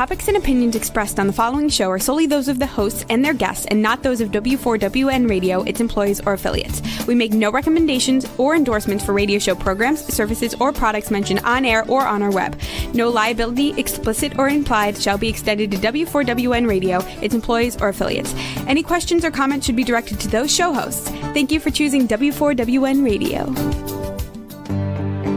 topics and opinions expressed on the following show are solely those of the hosts and their guests and not those of W4WN Radio, its employees, or affiliates. We make no recommendations or endorsements for radio show programs, services, or products mentioned on air or on our web. No liability, explicit or implied, shall be extended to W4WN Radio, its employees, or affiliates. Any questions or comments should be directed to those show hosts. Thank you for choosing W4WN Radio.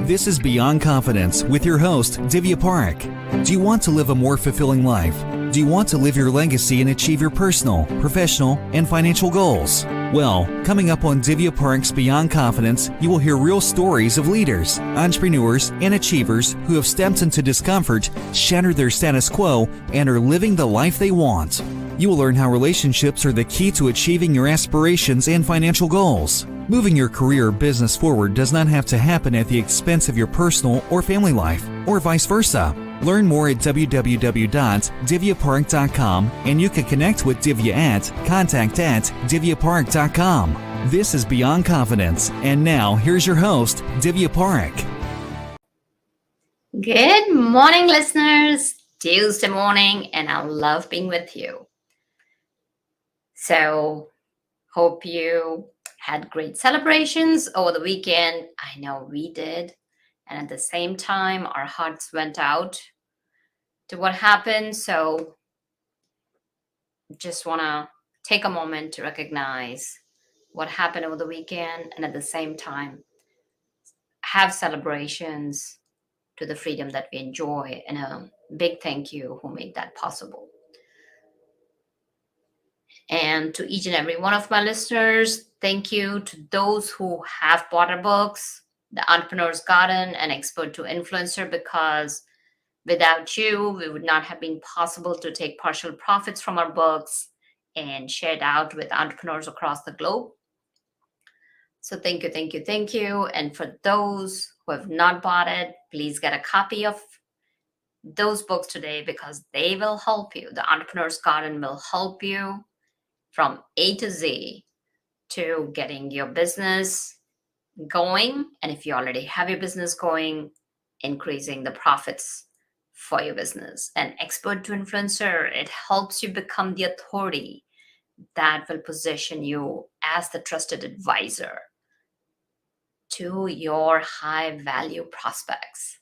This is Beyond Confidence with your host, Divya Parekh. Do you want to live a more fulfilling life? Do you want to live your legacy and achieve your personal, professional, and financial goals? Well, coming up on Divya Parekh's Beyond Confidence, you will hear real stories of leaders, entrepreneurs, and achievers who have stepped into discomfort, shattered their status quo, and are living the life they want. You will learn how relationships are the key to achieving your aspirations and financial goals. Moving your career or business forward does not have to happen at the expense of your personal or family life, or vice versa. Learn more at www.divyaparekh.com, and you can connect with Divya at contact@divyaparekh.com. This is Beyond Confidence, and now here's your host, Divya Parekh. Good morning, listeners. Tuesday morning, and I love being with you. So, hope you had great celebrations over the weekend. I know we did. And at the same time, our hearts went out to what happened. So just want to take a moment to recognize what happened over the weekend. And at the same time, have celebrations to the freedom that we enjoy. And a big thank you who made that possible. And to each and every one of my listeners, thank you to those who have bought our books, The Entrepreneur's Garden and Expert to Influencer, because without you, we would not have been possible to take partial profits from our books and share it out with entrepreneurs across the globe. So thank you, thank you, thank you. And for those who have not bought it, please get a copy of those books today because they will help you. The Entrepreneur's Garden will help you from A to Z to getting your business going. And if you already have your business going, increasing the profits for your business. And Expert to Influencer, it helps you become the authority that will position you as the trusted advisor to your high value prospects.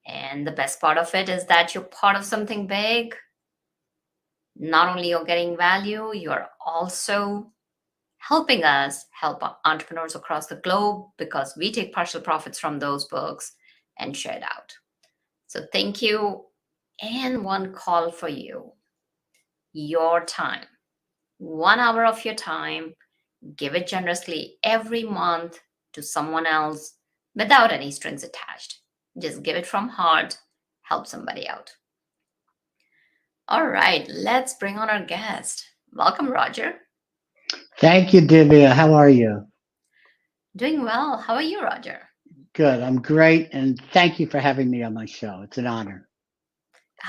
And the best part of it is that you're part of something big. Not only you're getting value, you're also helping us help entrepreneurs across the globe because we take partial profits from those books and share it out. So thank you. And one call for you, your time, 1 hour of your time, give it generously every month to someone else without any strings attached. Just give it from heart, help somebody out. All right, let's bring on our guest. Welcome, Roger. Thank you, Divya. How are you? Doing well. How are you, Roger? Good. I'm great. And thank you for having me on my show. It's an honor.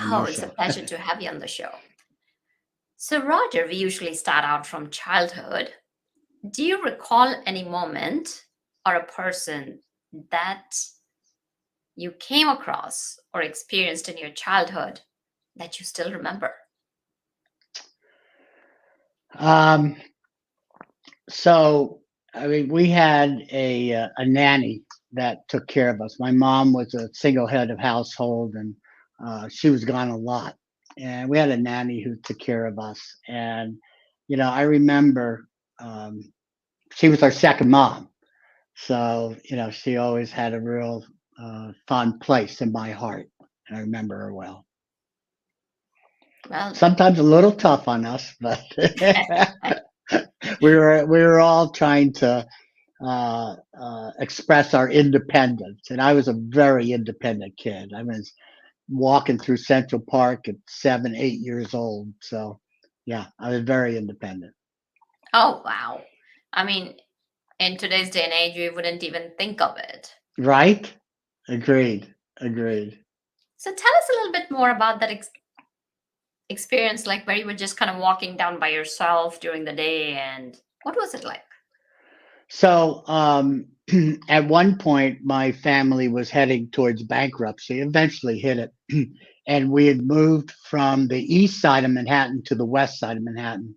Oh, it's a pleasure to have you on the show. So, Roger, we usually start out from childhood. Do you recall any moment or a person that you came across or experienced in your childhood that you still remember? We had a nanny that took care of us. My mom was a single head of household, and she was gone a lot. And we had a nanny who took care of us. And I remember she was our second mom, so she always had a real fond place in my heart, and I remember her well. Well, Sometimes a little tough on us, but we were all trying to express our independence, and I was a very independent kid. I was walking through Central Park at 7, 8 years old. So, yeah, I was very independent. oh, wow. I mean, in today's day and age, you wouldn't even think of it. Right? Agreed. So tell us a little bit more about that experience, like where you were just kind of walking down by yourself during the day, and what was it like? So, at one point, my family was heading towards bankruptcy, eventually hit it. And we had moved from the east side of Manhattan to the west side of Manhattan.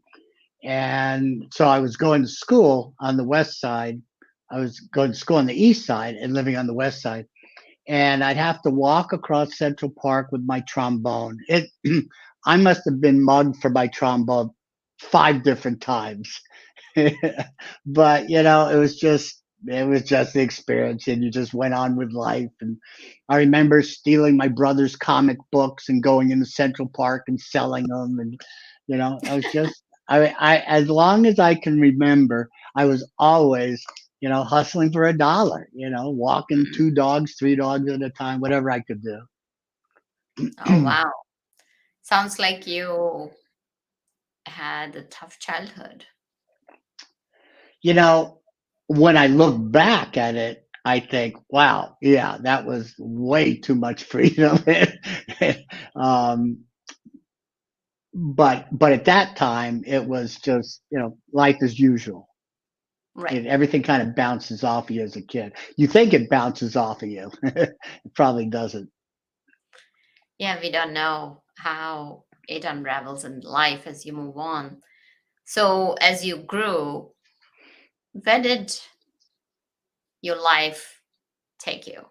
And so I was going to school on the west side. I was going to school on the east side and living on the west side. And I'd have to walk across Central Park with my trombone. It, I must have been mugged for my trombone 5 different times. But it was just the experience, and you just went on with life. And I remember stealing my brother's comic books and going into Central Park and selling them. And I was just I as long as I can remember, I was always hustling for a dollar. Walking Mm. 2 dogs, 3 dogs at a time, whatever I could Oh, do. wow. Sounds like you had a tough childhood. you know, when I look back at it, I think, wow, yeah, that was way too much freedom. um, but at that time, it was just life as usual. Right. Everything kind of bounces off of you as a kid. You think it bounces off of you, it probably doesn't. Yeah, we don't know how it unravels in life as you move on. So, as you grew, where did your life take you?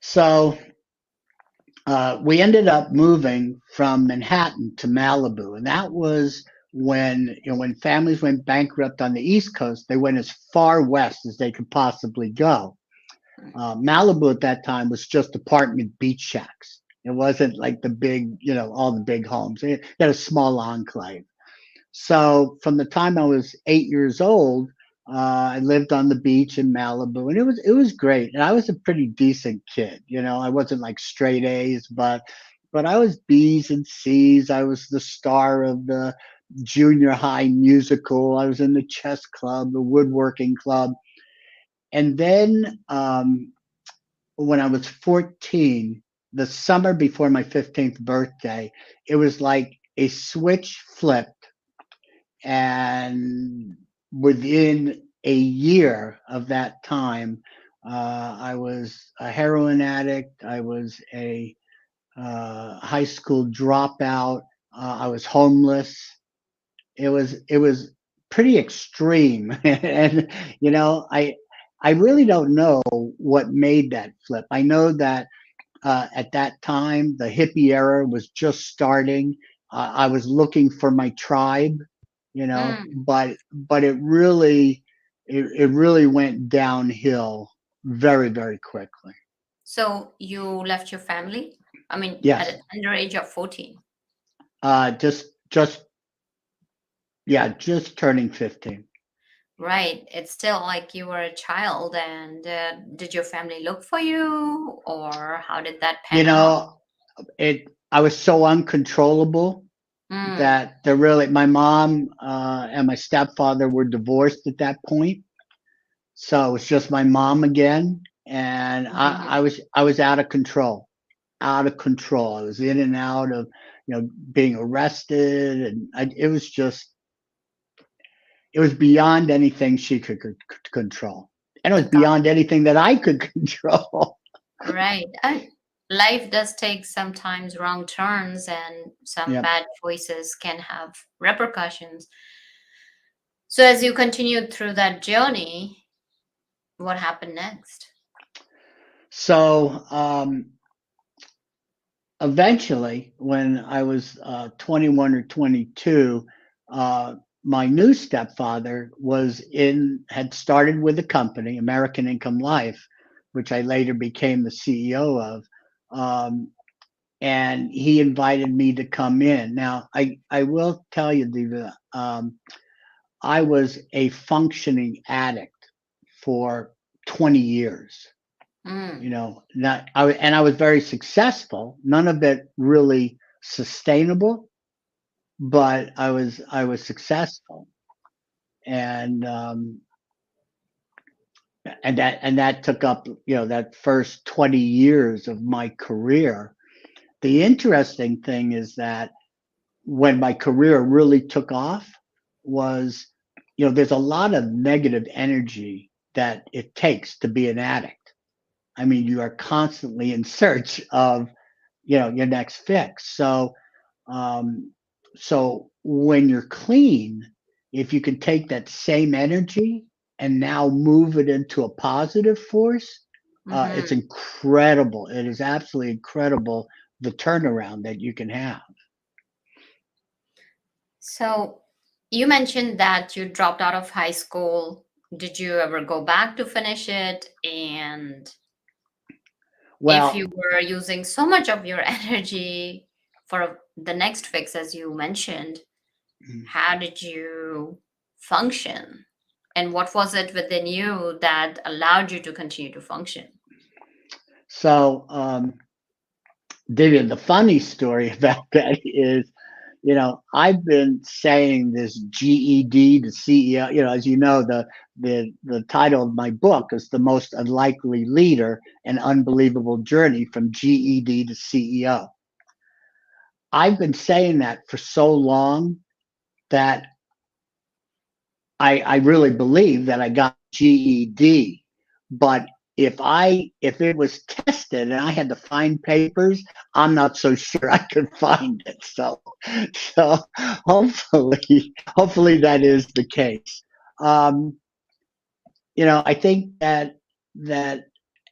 So we ended up moving from Manhattan to Malibu, and that was when families went bankrupt on the East Coast. They went as far west as they could possibly go. Mm. Malibu at that time was just apartment beach shacks. It wasn't like the big, all the big homes. It had a small enclave. So from the time I was 8 years old, I lived on the beach in Malibu, and it was great. And I was a pretty decent kid. I wasn't like straight A's, but I was B's and C's. I was the star of the junior high musical. I was in the chess club, the woodworking club, and then when I was 14, the summer before my 15th birthday, it was like a switch flipped, and within a year of that time, I was a heroin addict. I was a high school dropout. I was homeless. It was pretty extreme, and I really don't know what made that flip. I know that at that time the hippie era was just starting. I was looking for my tribe, Mm. but it really went downhill very, very quickly. So, you left your family? I mean, at Yes. an under age of 14. Just yeah, just turning 15. Right. It's still like you were a child. And did your family look for you, or how did that You pan out? know, it I was so uncontrollable Mm. that my mom and my stepfather were divorced at that point. So it was just my mom again, and I was out of control, out of control. I was in and out of being arrested, and it was beyond anything she could control, and it was Got beyond anything that I could control. Right. And life does take sometimes wrong turns, and some Yeah. bad choices can have repercussions. So, as you continued through that journey, what happened next? So eventually, when I was 21 or 22, uh, my new stepfather had started with a company, American Income Life, which I later became the CEO of. Um, and he invited me to come in. Now, I will tell you, Diva, I was a functioning addict for 20 years. Mm. And I was very successful. None of it really sustainable, but I was successful, and and that took up that first 20 years of my career. The interesting thing is that when my career really took off was, there's a lot of negative energy that it takes to be an addict. I mean, you are constantly in search of, your next fix. Um, so when you're clean, if you can take that same energy and now move it into a positive force, it's Hmm. incredible. It is absolutely incredible the turnaround that you can have. So you mentioned that you dropped out of high school. Did you ever go back to finish it? And if you Well, were using so much of your energy for the next fix, as you mentioned, how did you function? And what was it within you that allowed you to continue to function? so Divya, the funny story about that is, I've been saying this GED to CEO. As you know, the title of my book is "The Most Unlikely Leader: An Unbelievable Journey from GED to CEO." I've been saying that for so long that I really believe that I got GED, but if it was tested and I had to find papers, I'm not so sure I could find it. So hopefully that is the case. Um, I think that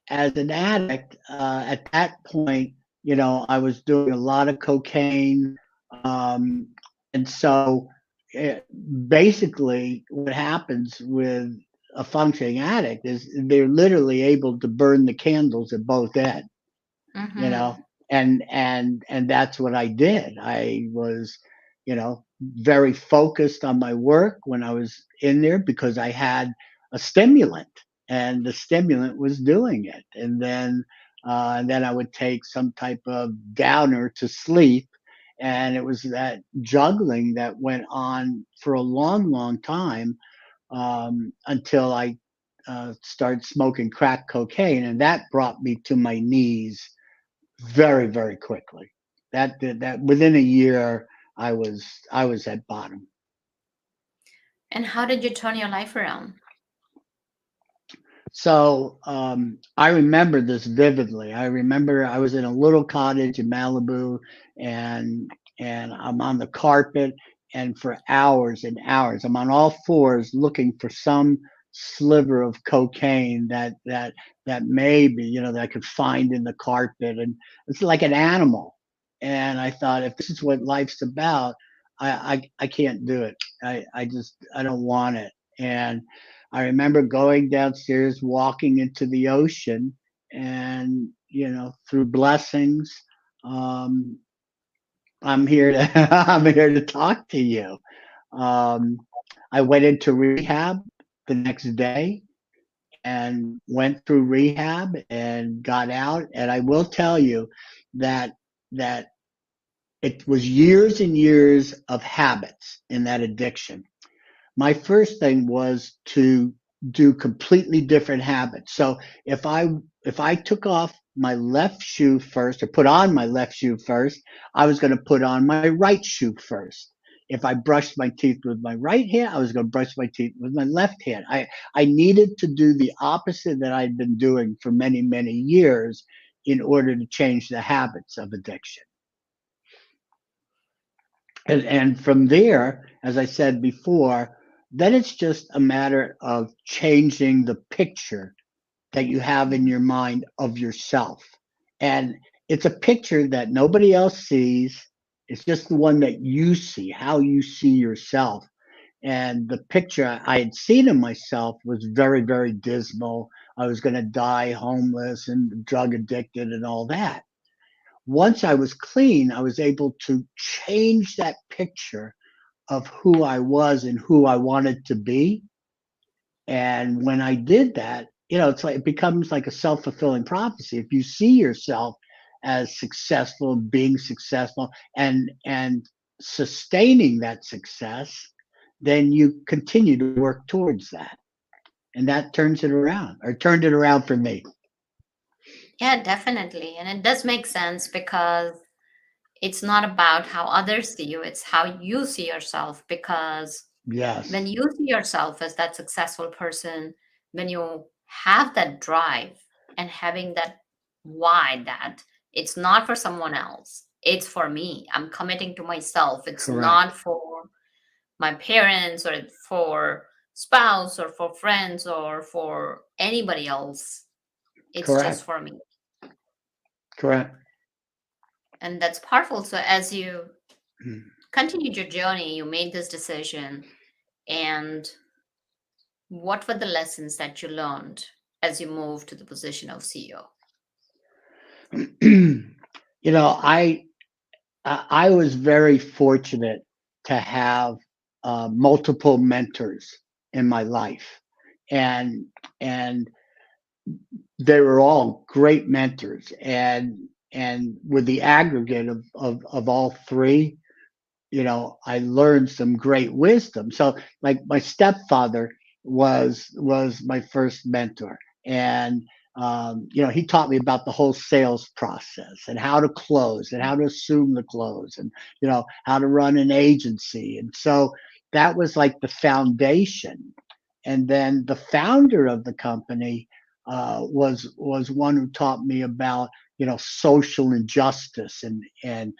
as an addict, at that point, I was doing a lot of cocaine, um, and so it, basically, what happens with a functioning addict is they're literally able to burn the candles at both ends, you know, Mm-hmm. and that's what I did. I was, very focused on my work when I was in there because I had a stimulant, and the stimulant was doing it. And then I would take some type of downer to sleep, and it was that juggling that went on for a long, long time, until I started smoking crack cocaine, and that brought me to my knees very, very quickly. That did that within a year. I was at bottom. And how did you turn your life around? So I remember this vividly. I remember I was in a little cottage in Malibu, and I'm on the carpet, and for hours and hours, I'm on all fours looking for some sliver of cocaine that maybe that I could find in the carpet, and it's like an animal. And I thought, if this is what life's about, I can't do it. I don't want it. And I remember going downstairs, walking into the ocean, and through blessings, um, I'm here to I'm here to talk to you. Um, I went into rehab the next day and went through rehab and got out. And I will tell you that that it was years and years of habits in that addiction. My first thing was to do completely different habits. So if I took off my left shoe first, or put on my left shoe first, I was going to put on my right shoe first. If I brushed my teeth with my right hand, I was going to brush my teeth with my left hand. I needed to do the opposite that I'd been doing for many, many years in order to change the habits of addiction. And from there, as I said before, then it's just a matter of changing the picture that you have in your mind of yourself. And it's a picture that nobody else sees. It's just the one that you see, how you see yourself. And the picture I had seen of myself was very, very dismal. I was going to die homeless and drug addicted and all that. Once I was clean, I was able to change that picture of who I was and who I wanted to be. And when I did that, it's like it becomes like a self-fulfilling prophecy. If you see yourself as successful, being successful, and sustaining that success, then you continue to work towards that. And that turns it around, or turned it around for me. Yeah, definitely. And it does make sense because it's not about how others see you, it's how you see yourself. Because when Yes. you see yourself as that successful person, when you have that drive and having that why, that it's not for someone else, it's for me. I'm committing to myself. It's not Correct. for my parents or for spouse or for friends or for anybody else. It's just Correct. for me. Correct. And that's powerful. So as you Mm. continued your journey, you made this decision. And what were the lessons that you learned as you moved to the position of CEO? You know, I was very fortunate to have multiple mentors in my life, and and they were all great mentors, and with the aggregate of all three, you know, I learned some great wisdom. So, like my stepfather was my first mentor, and you know, he taught me about the whole sales process and how to close and how to assume the close, and you know, how to run an agency. And so that was like the foundation. And then the founder of the company was one who taught me about, you know, social injustice, and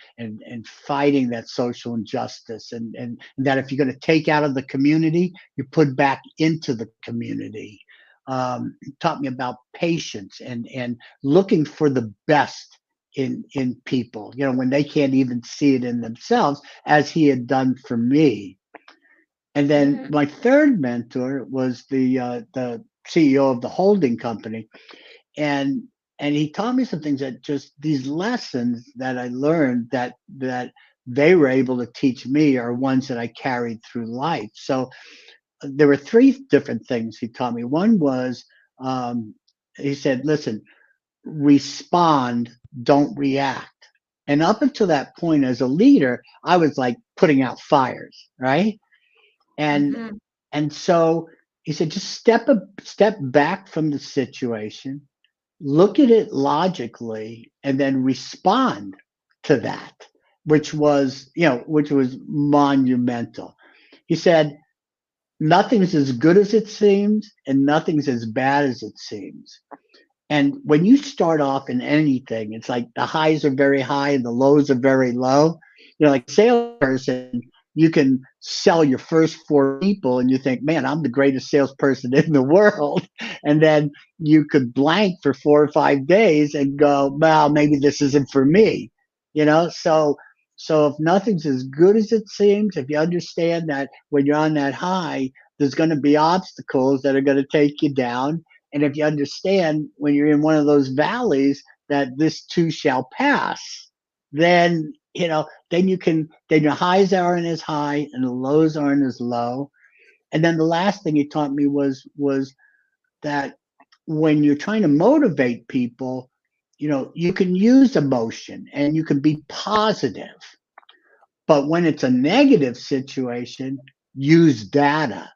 fighting that social injustice, and that if you're going to take out of the community, you put back into the community. He taught me about patience, and looking for the best in people, you know, when they can't even see it in themselves, as he had done for me. And then Mhm. my third mentor was the CEO of the holding company, and he taught me some things, that just these lessons that I learned, that they were able to teach me, are ones that I carried through life. So there were three different things he taught me. One was, he said, "Listen, respond, don't react." And up until that point, as a leader, I was like putting out fires, right? And Mhm. so he said, just step back from the situation, look at it logically, and then respond to that, which was, you know, which was monumental. He said, nothing's as good as it seems, and nothing's as bad as it seems. And when you start off in anything, it's like the highs are very high and the lows are very low. You know, like a salesperson, you can sell your first four people and you think, man, I'm the greatest salesperson in the world. And then you could blank for 4 or 5 days and go, well, maybe this isn't for me. You know, so if nothing's as good as it seems, if you understand that when you're on that high, there's going to be obstacles that are going to take you down, and if you understand when you're in one of those valleys that this too shall pass, then you know, then you can, then your highs aren't as high and the lows aren't as low. And then the last thing he taught me was that when you're trying to motivate people, you know, you can use emotion and you can be positive, but when it's a negative situation, use data.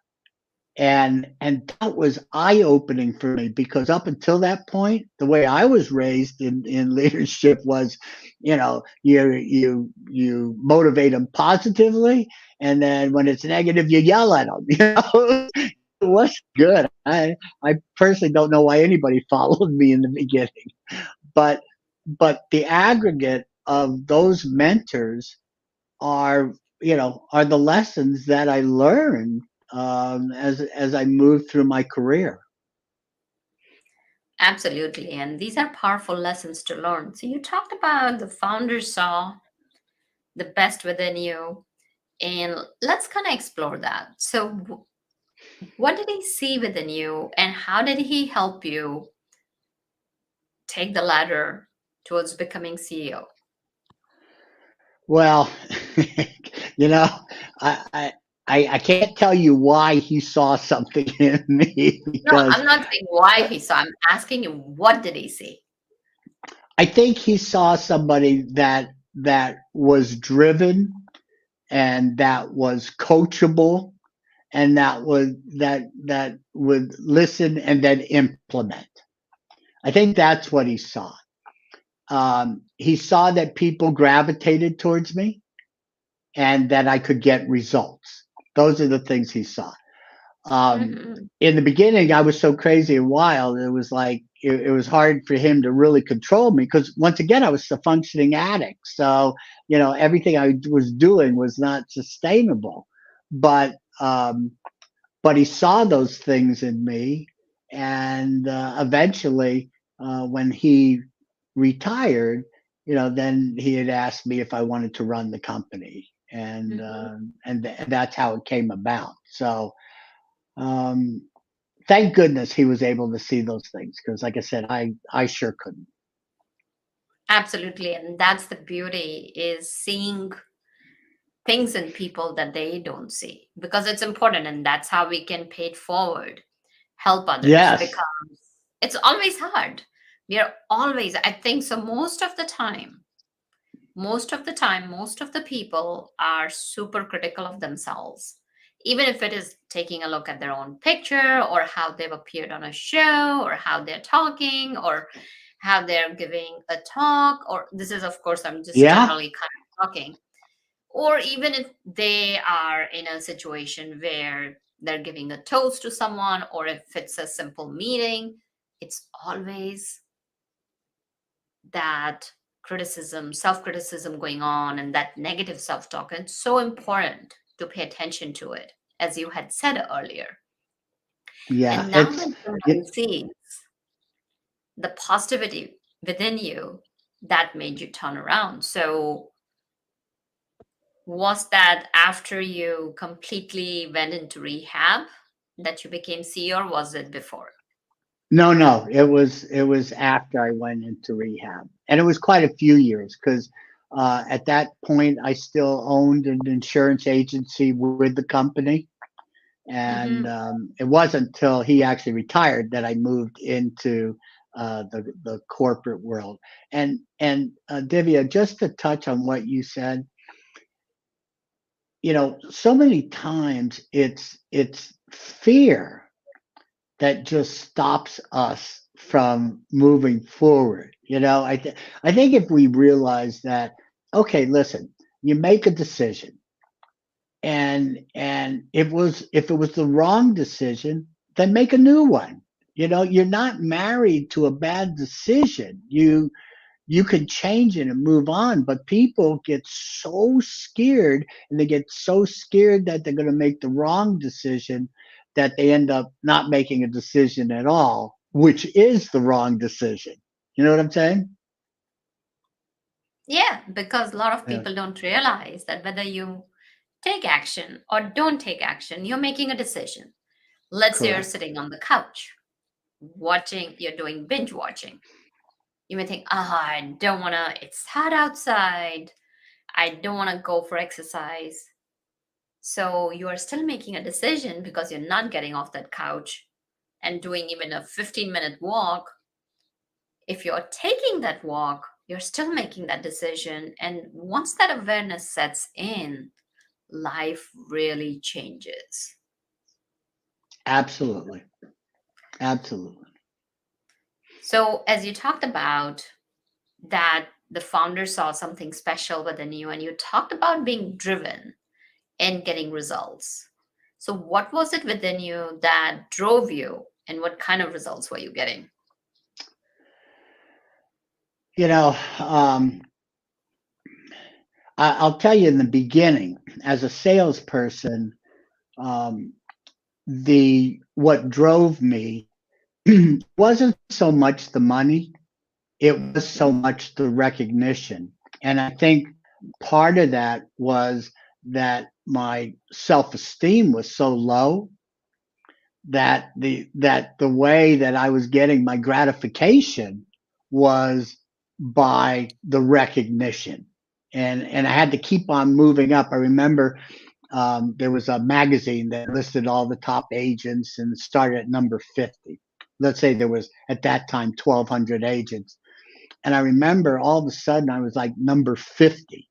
And that was eye opening for me, because up until that point, the way I was raised in leadership was, you know, you motivate them positively, and then when it's negative, you yell at them. You know, it was good. I personally don't know why anybody followed me in the beginning, but the aggregate of those mentors are, you know, are the lessons that I learned as I moved through my career. Absolutely. And these are powerful lessons to learn. So you talked about the founder saw the best within you, and let's kind of explore that. So, what did he see within you, and how did he help you take the ladder towards becoming CEO? Well, you know, I, I I can't tell you why he saw something in me, No, because I'm not saying why he saw. I'm asking you, what did he see? I think he saw somebody that was driven, and that was coachable, and that would listen and then implement. I think that's what he saw. He saw that people gravitated towards me and that I could get results. Those are the things he saw. Mhm. In the beginning, I was so crazy and wild. It was like it was hard for him to really control me because once again, I was a functioning addict. So everything I was doing was not sustainable. But but he saw those things in me, and eventually, when he retired, then he had asked me if I wanted to run the company, and Mhm. that's how it came about. So. Um, Thank goodness he was able to see those things because, like I said, I sure couldn't. Absolutely. And that's the beauty is seeing things in people that they don't see because it's important and that's how we can pay it forward, help others Yes. because it's always hard. We are always, I think so most of the people are super critical of themselves. Even if it is taking a look at their own picture or how they've appeared on a show or how they're talking or how they're giving a talk, or this is, of course, I'm just Yeah. generally kind of talking, or even if they are in a situation where they're giving a toast to someone, or if it's a simple meeting, it's always that criticism, self criticism going on, and that negative self talk. And it's so important to pay attention to it, as you had said earlier. Yeah. And now It's that it, someone sees the positivity within you, that made you turn around. So, was that after you completely went into rehab that you became CEO, or was it before? no. It was after I went into rehab, and it was quite a few years because at that point I still owned an insurance agency with the company, and Hmm. it wasn't until he actually retired that I moved into the corporate world. And Divya, just to touch on what you said, so many times it's fear that just stops us from moving forward. I think if we realize that, okay, listen, you make a decision, and if it was the wrong decision, then make a new one. You're not married to a bad decision. You can change it and move on, but people get so scared, and they get so scared that they're going to make the wrong decision, that they end up not making a decision at all, which is the wrong decision. You know what I'm saying? Yeah, because a lot of Yeah. people don't realize that whether you take action or don't take action, you're making a decision. Let's say you're Correct. sitting on the couch watching, you're doing binge watching. You may think, I don't want to, it's hot outside. I don't want to go for exercise. So you are still making a decision because you're not getting off that couch and doing even a 15-minute walk. If you're taking that walk, you're still making that decision. And once that awareness sets in, life really changes. Absolutely. Absolutely. So, as you talked about, that the founder saw something special within you, and you talked about being driven and getting results. So, what was it within you that drove you, and what kind of results were you getting? You know, I'll tell you, in the beginning, as a salesperson, um, the what drove me wasn't so much the money, it was so much the recognition. And I think part of that was that my self-esteem was so low that the way that I was getting my gratification was by the recognition. And I had to keep on moving up. I remember there was a magazine that listed all the top agents and started at number 50. Let's say there was at that time 1,200 agents, and I remember all of a sudden I was like number 50.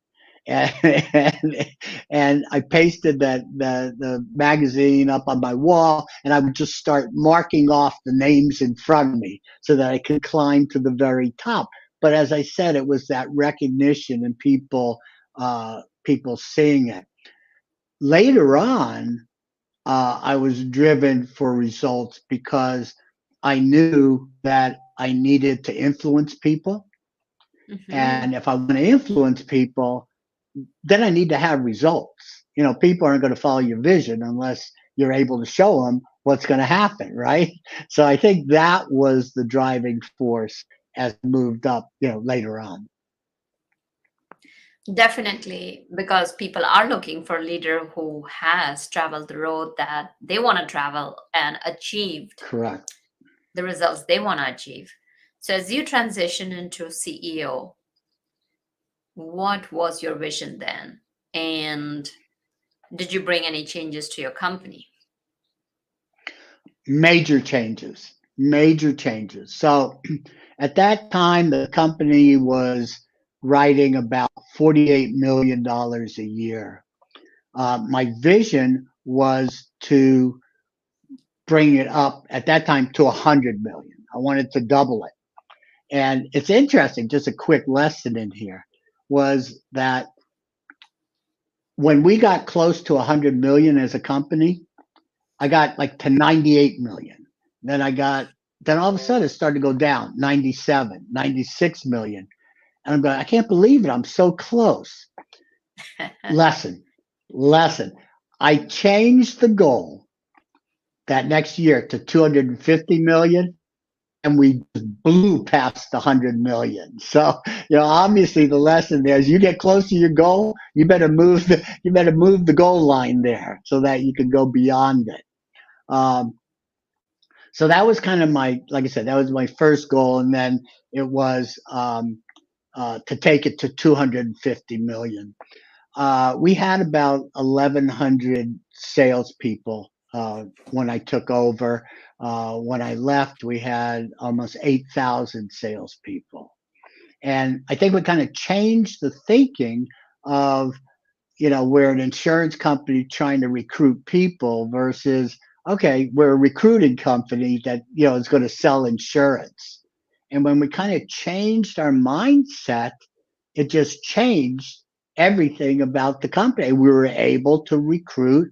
And, and I pasted the magazine up on my wall, and I would just start marking off the names in front of me so that I could climb to the very top. But as I said, it was that recognition and people seeing it. Later on, I was driven for results because I knew that I needed to influence people. Hmm. And if I want to influence people, then I need to have results. People aren't going to follow your vision unless you're able to show them what's going to happen, right? So I think that was the driving force as I moved up, later on. Definitely, because people are looking for a leader who has traveled the road that they want to travel and achieved Correct. the results they want to achieve. So, as you transition into CEO, what was your vision then? And did you bring any changes to your company? Major changes, major changes. So at that time, the company was writing about $48 million a year. My vision was to bring it up at that time to 100 million. I wanted to double it. And it's interesting, just a quick lesson in here was that when we got close to 100 million as a company, I got like to 98 million. Then then all of a sudden it started to go down 97, 96 million. And I'm going, I can't believe it. I'm so close. Lesson, lesson. I changed the goal that next year to 250 million, and we blew past the 100 million. So, obviously the lesson there is you get close to your goal, you better move the goal line there so that you can go beyond it. Um, so that was kind of like I said, that was my first goal. And then it was to take it to 250 million. We had about 1,100 salespeople when I took over. When I left, we had almost 8,000 salespeople. And I think we kind of changed the thinking of, we're an insurance company trying to recruit people versus, okay, we're a recruiting company that, is going to sell insurance. And when we kind of changed our mindset, it just changed everything about the company. We were able to recruit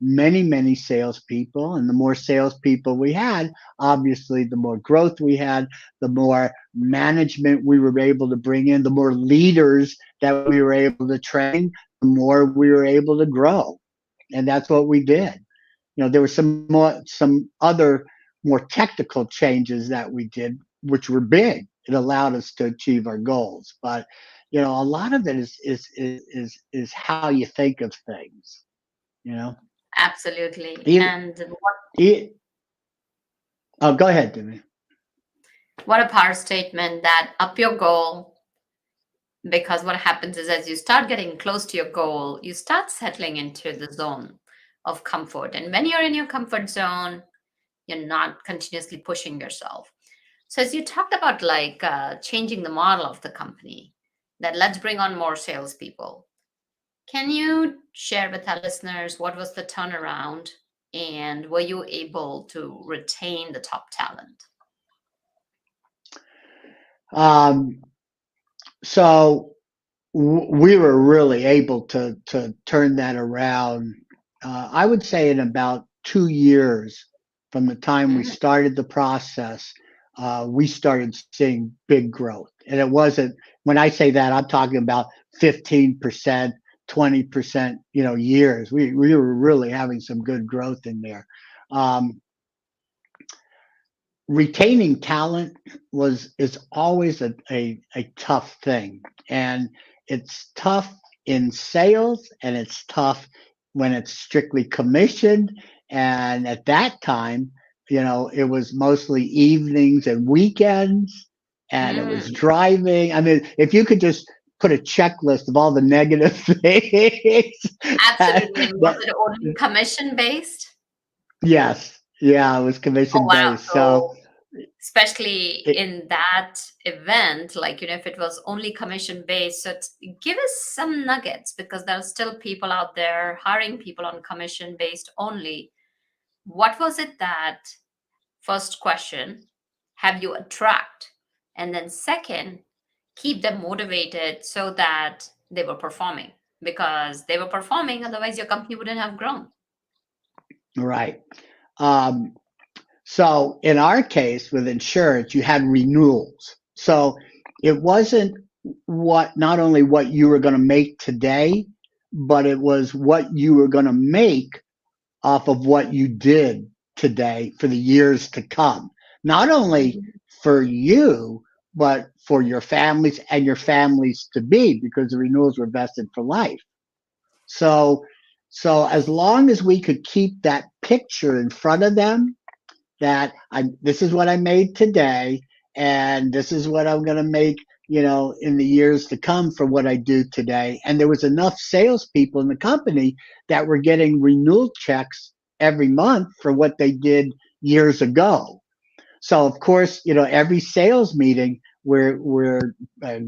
many, many salespeople. And the more salespeople we had, obviously, the more growth we had, the more management we were able to bring in, the more leaders that we were able to train, the more we were able to grow. And that's what we did. There were some other more technical changes that we did, which were big. It allowed us to achieve our goals, but a lot of it is how you think of things. You know, Absolutely. even, And e oh, go ahead, Demi. what a power statement that up your goal, because what happens is as you start getting close to your goal, you start settling into the zone of comfort. And when you're in your comfort zone, you're not continuously pushing yourself. So as you talked about like changing the model of the company, that let's bring on more salespeople. Can you share with our listeners what was the turnaround and were you able to retain the top talent? Um, so we were really able to turn that around. I would say in about 2 years from the time we Mm, started the process, we started seeing big growth. And it wasn't when I say that I'm talking about 15%, 20%, years. We were really having some good growth in there. Um, Retaining talent is always a tough thing, and it's tough in sales, and it's tough when it's strictly commissioned. And at that time, it was mostly evenings and weekends, and it was mm, driving. I mean, if you could just put a checklist of all the negative things that, absolutely. And was that it only commission based? yes, yeah, it was Oh, commission wow. based. So So especially it, in that event, like, if it was only commission based, so give us some nuggets because there are still people out there hiring people on commission based only. What was it that, first question, have you attract? And then second, keep them motivated so that they were performing because they were performing, otherwise your company wouldn't have grown. Right. Um, so in our case with insurance, you had renewals. So it wasn't not only what you were going to make today, but it was what you were going to make off of what you did today for the years to come. Not only Mhm. for you, but for your families and your families to be, because the renewals were vested for life. So, so as long as we could keep that picture in front of them, that this is what I made today, and this is what I'm going to make, in the years to come for what I do today. And there was enough salespeople in the company that were getting renewal checks every month for what they did years ago. So of course, every sales meeting we're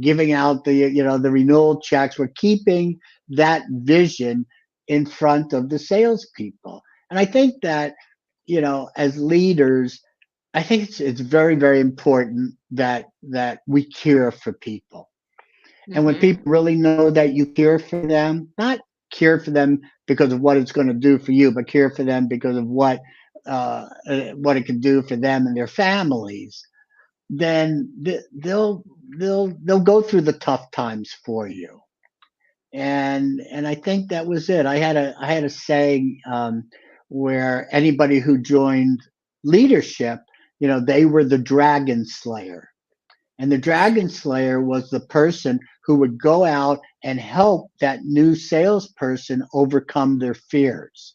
giving out the renewal checks. We're keeping that vision in front of the salespeople, and I think that as leaders, I think it's very very important that we care for people, and when Mhm. people really know that you care for them, not care for them because of what it's going to do for you, but care for them because of what it can do for them and their families, then they'll go through the tough times for you. And I think that was it. I had a saying, where anybody who joined leadership, they were the dragon slayer, and the dragon slayer was the person who would go out and help that new salesperson overcome their fears.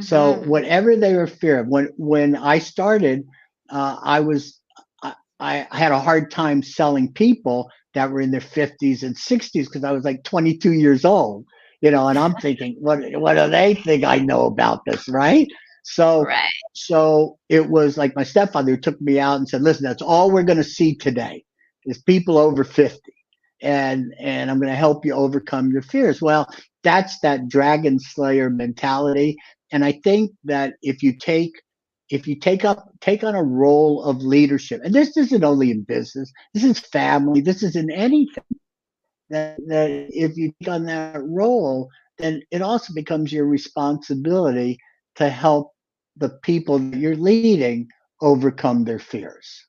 So Mhm. whatever they were fear of, when I started, I was I had a hard time selling people that were in their 50s and 60s because I was like 22 years old, and I'm thinking, what do they think I know about this, right? So Right. so it was like my stepfather who took me out and said, listen, that's all we're going to see today is people over 50, and I'm going to help you overcome your fears. Well, that's that dragon slayer mentality, and I think that if you take on a role of leadership, and this isn't only in business, this is family, this is in anything, that if you take on that role, then it also becomes your responsibility to help the people that you're leading overcome their fears,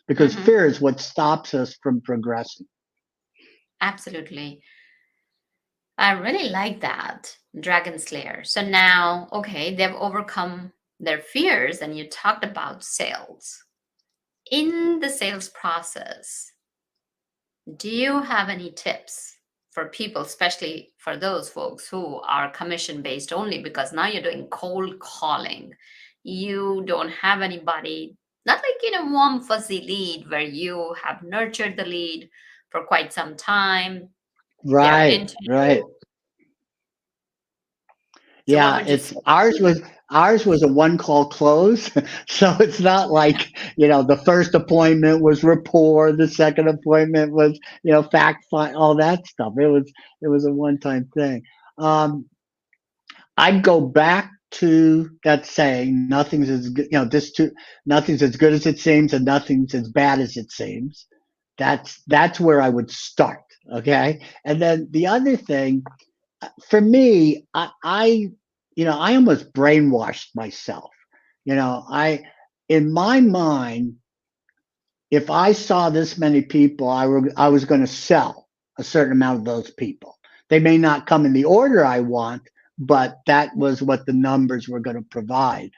because Mhm. fear is what stops us from progressing. Absolutely. I really like that, Dragon Slayer. So now, okay, they've overcome their fears, and you talked about sales. In the sales process, do you have any tips for people, especially for those folks who are commission based only? Because now you're doing cold calling. You don't have anybody, not like in a warm, fuzzy lead where you have nurtured the lead for quite some time. They're Right, into right. you. So, what Yeah, would you say? it's ours was a one call close. So it's not like, the first appointment was rapport, the second appointment was, fact find, all that stuff. It was a one time thing. Um, I'd go back to that saying, nothing's as good, nothing's as good as it seems, and nothing's as bad as it seems. That's where I would start. Okay. And then the other thing for me, I almost brainwashed myself. In my mind, if I saw this many people, I was going to sell a certain amount of those people. They may not come in the order I want, but that was what the numbers were going to provide.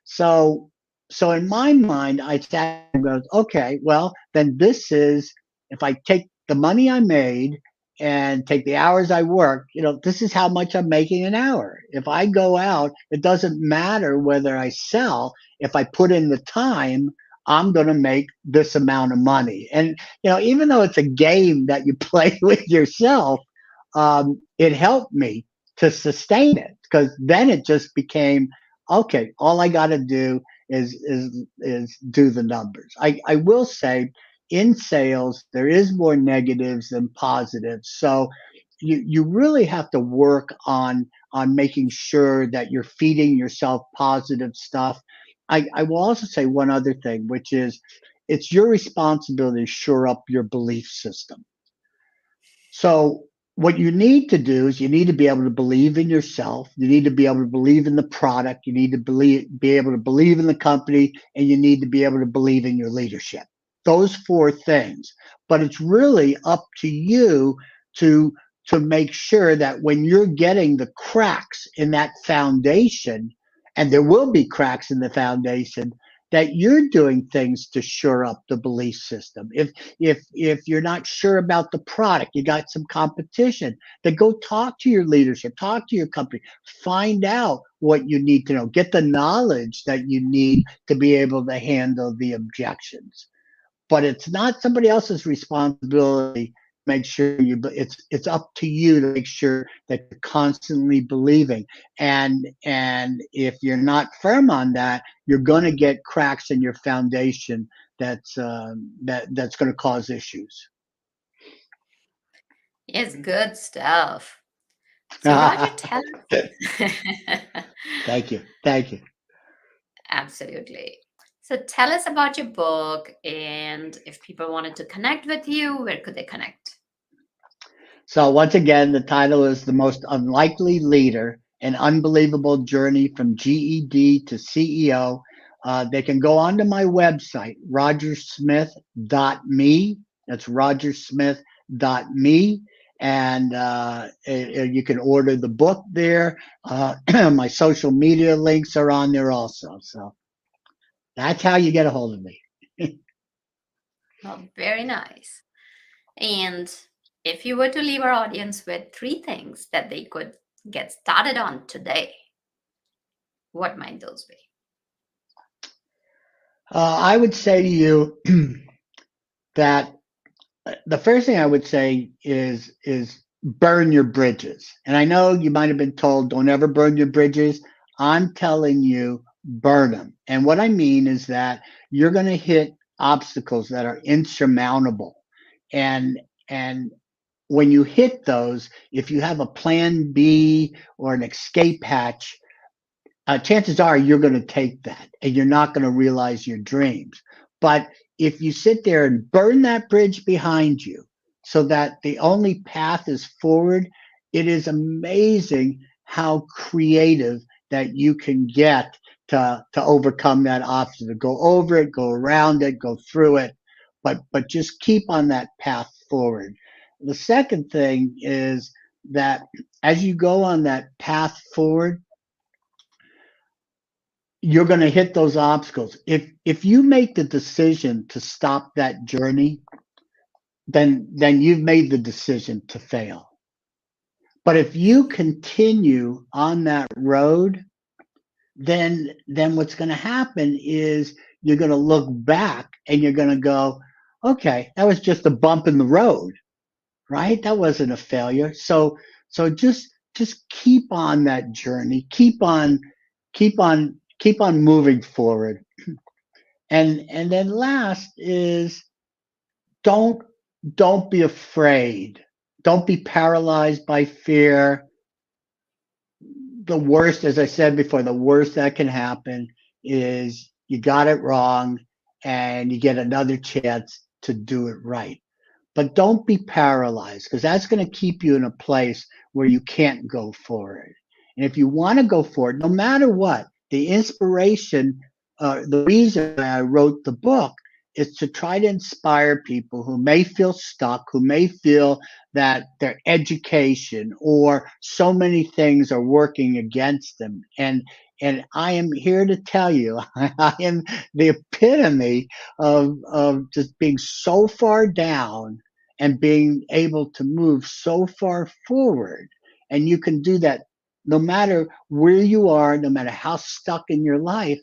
So, so in my mind, I sat and goes, okay, well, then this is, if I take the money I made and take the hours I work, this is how much I'm making an hour. If I go out, it doesn't matter whether I sell. If I put in the time, I'm going to make this amount of money. And, even though it's a game that you play with yourself, it helped me to sustain it, because then it just became, okay, all I got to do is do the numbers. I will say, in sales there is more negatives than positives, so you really have to work on making sure that you're feeding yourself positive stuff. I will also say one other thing, which is it's your responsibility to shore up your belief system. So what you need to do is you need to be able to believe in yourself. You need to be able to believe in the product. You need to be able to believe in the company, and you need to be able to believe in your leadership. Those four things. But it's really up to you to to make sure that when you're getting the cracks in that foundation, and there will be cracks in the foundation, that you're doing things to shore up the belief system. If you're not sure about the product, you got some competition, then go talk to your leadership, talk to your company, find out what you need to know, get the knowledge that you need to be able to handle the objections. But it's not somebody else's responsibility to make sure you, but it's up to you to make sure that you're constantly believing. And if you're not firm on that, you're going to get cracks in your foundation that's going to cause issues. It's good stuff. So, Roger, tell Thank you. absolutely. So, tell us about your book, and if people wanted to connect with you, where could they connect? So once again, the title is The Most Unlikely Leader, an unbelievable journey from GED to CEO. They can go onto my website, rogersmith.me. That's rogersmith.me. And you can order the book there. My social media links are on there also. So that's how you get a hold of me. Well, very nice. And if you were to leave our audience with three things that they could get started on today, what might those be? I would say to you that the first thing I would say is burn your bridges. And I know you might have been told don't ever burn your bridges. I'm telling you, burn them. And what I mean is that you're going to hit obstacles that are insurmountable. And when you hit those, if you have a plan B or an escape hatch, chances are you're going to take that and you're not going to realize your dreams. But if you sit there and burn that bridge behind you so that the only path is forward, it is amazing how creative that you can get to overcome that obstacle. Go over it, go around it, go through it, but just keep on that path forward. The second thing is that as you go on that path forward, you're going to hit those obstacles. If you make the decision to stop that journey, then you've made the decision to fail. But if you continue on that road, then what's going to happen is you're going to look back and you're going to go, okay, that was just a bump in the road, right? That wasn't a failure. So just keep on that journey. Keep on moving forward. And then last is don't don't be afraid. Don't be paralyzed by fear. The worst, as I said before, the worst that can happen is you got it wrong and you get another chance to do it right. But don't be paralyzed because that's going to keep you in a place where you can't go forward. And if you want to go forward, no matter what, the inspiration, the reason I wrote the book is to try to inspire people who may feel stuck, who may feel that their education or so many things are working against them. And I am here to tell you, I am the epitome of just being so far down and being able to move so far forward. And you can do that no matter where you are, no matter how stuck in your life,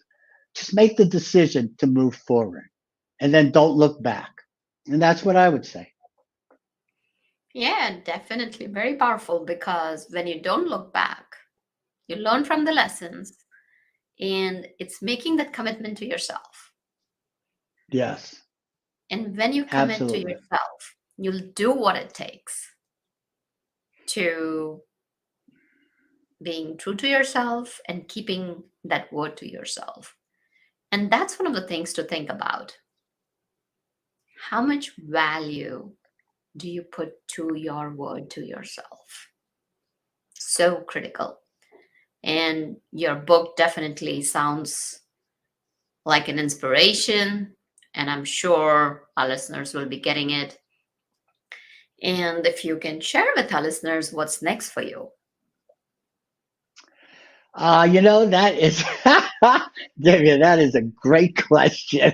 just make the decision to move forward and then don't look back. And that's what I would say. Yeah, definitely. Very powerful because when you don't look back, you learn from the lessons, and it's making that commitment to yourself. Yes, And when you commit to absolutely. yourself, you'll do what it takes to being true to yourself and keeping that word to yourself. And that's one of the things to think about. How much value do you put to your word to yourself? So critical. And your book definitely sounds like an inspiration, and I'm sure our listeners will be getting it. And if you can share with our listeners what's next for you. That is, Divya, that is a great question.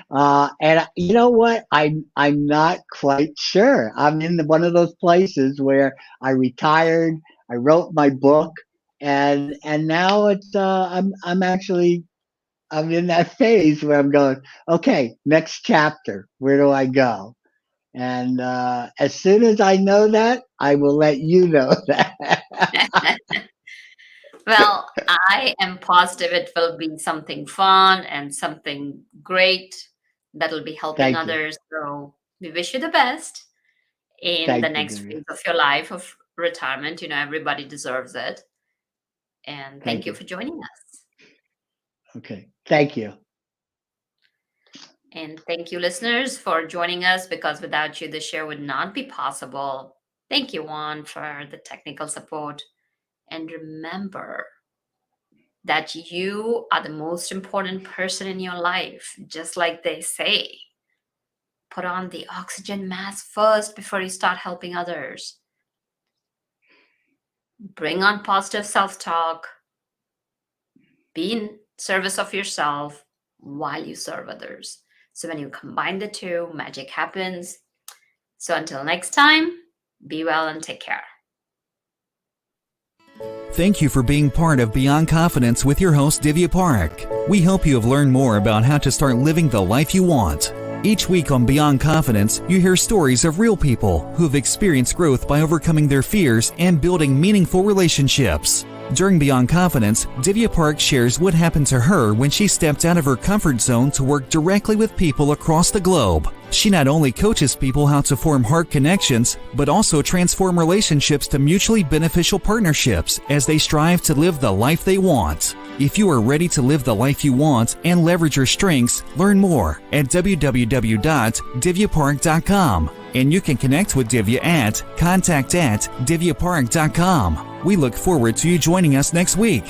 And you know what? I'm not quite sure. I'm in one of those places where I retired, I wrote my book, and now I'm in that phase where I'm going, okay, next chapter. Where do I go? And as soon as I know that, I will let you know that. Well, I am positive it will be something fun and something great that'll be helping Thank you. others. So we wish you the best in the Thank you, next Divya. phase of your life of retirement. Everybody deserves it. And thank Thank you you. for joining us. Okay. Thank you. And thank you, listeners, for joining us, because without you, the show would not be possible. Thank you, Juan, for the technical support. And remember that you are the most important person in your life, just like they say. Put on the oxygen mask first before you start helping others. Bring on positive self talk. Be in service of yourself while you serve others. So when you combine the two, magic happens. So until next time, be well and take care. Thank you for being part of Beyond Confidence with your host, Divya Parekh. We hope you have learned more about how to start living the life you want. Each week on Beyond Confidence, you hear stories of real people who have experienced growth by overcoming their fears and building meaningful relationships. During Beyond Confidence, Divya Parekh shares what happened to her when she stepped out of her comfort zone to work directly with people across the globe. She not only coaches people how to form heart connections, but also transform relationships to mutually beneficial partnerships as they strive to live the life they want. If you are ready to live the life you want and leverage your strengths, learn more at www.divyaparekh.com. And you can connect with Divya at contact@divyaparekh.com. We look forward to you joining us next week.